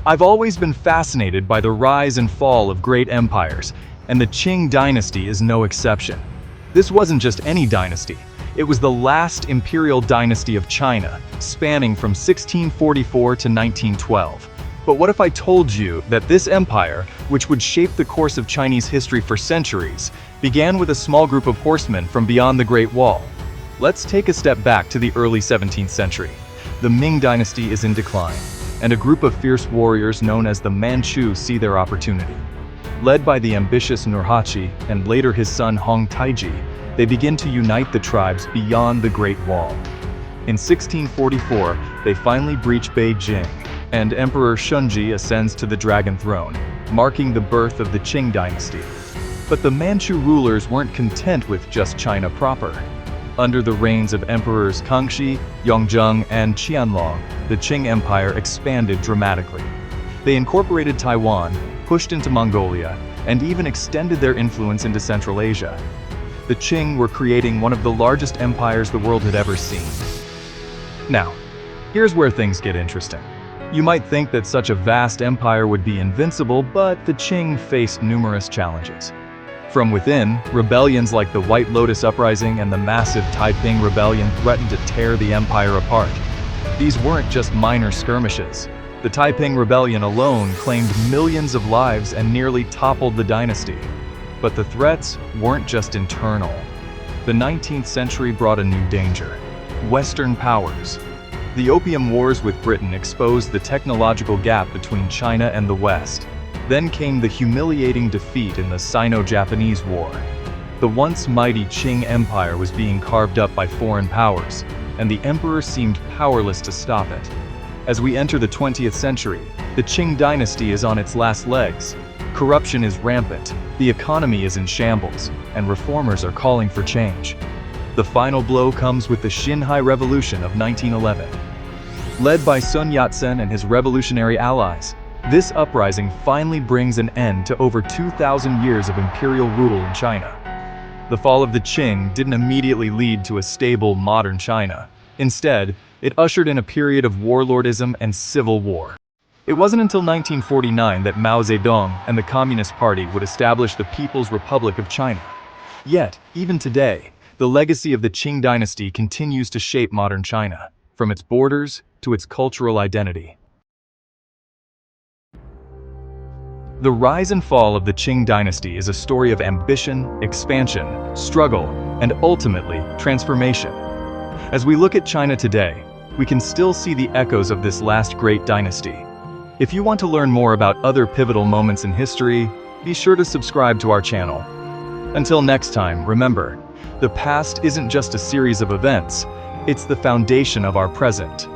I've always been fascinated by the rise and fall of great empires, and the Qing Dynasty is no exception. This wasn't just any dynasty. It was the last imperial dynasty of China, spanning from 1644 to 1912. But what if I told you that this empire, which would shape the course of Chinese history for centuries, began with a small group of horsemen from beyond the Great Wall? Let's take a step back to the early 17th century. The Ming Dynasty is in decline, and a group of fierce warriors known as the Manchu see their opportunity. Led by the ambitious Nurhaci and later his son Taiji, they begin to unite the tribes beyond the Great Wall. In 1644, they finally breach Beijing, and Emperor Shunji ascends to the Dragon Throne, marking the birth of the Qing Dynasty. But the Manchu rulers weren't content with just China proper. Under the reigns of Emperors Kangxi, Yongzheng, and Qianlong, the Qing Empire expanded dramatically. They incorporated Taiwan, pushed into Mongolia, and even extended their influence into Central Asia. The Qing were creating one of the largest empires the world had ever seen. Now, here's where things get interesting. You might think that such a vast empire would be invincible, but the Qing faced numerous challenges. From within, rebellions like the White Lotus Uprising and the massive Taiping Rebellion threatened to tear the empire apart. These weren't just minor skirmishes. The Taiping Rebellion alone claimed millions of lives and nearly toppled the dynasty. But the threats weren't just internal. The 19th century brought a new danger: Western powers. The Opium Wars with Britain exposed the technological gap between China and the West. Then came the humiliating defeat in the Sino-Japanese War. The once mighty Qing Empire was being carved up by foreign powers, and the emperor seemed powerless to stop it. As we enter the 20th century, the Qing dynasty is on its last legs. Corruption is rampant, the economy is in shambles, and reformers are calling for change. The final blow comes with the Xinhai Revolution of 1911. Led by Sun Yat-sen and his revolutionary allies, this uprising finally brings an end to over 2,000 years of imperial rule in China. The fall of the Qing didn't immediately lead to a stable, modern China. Instead, it ushered in a period of warlordism and civil war. It wasn't until 1949 that Mao Zedong and the Communist Party would establish the People's Republic of China. Yet, even today, the legacy of the Qing dynasty continues to shape modern China, from its borders to its cultural identity. The rise and fall of the Qing dynasty is a story of ambition, expansion, struggle, and ultimately, transformation. As we look at China today, we can still see the echoes of this last great dynasty. If you want to learn more about other pivotal moments in history, be sure to subscribe to our channel. Until next time, remember, the past isn't just a series of events, it's the foundation of our present.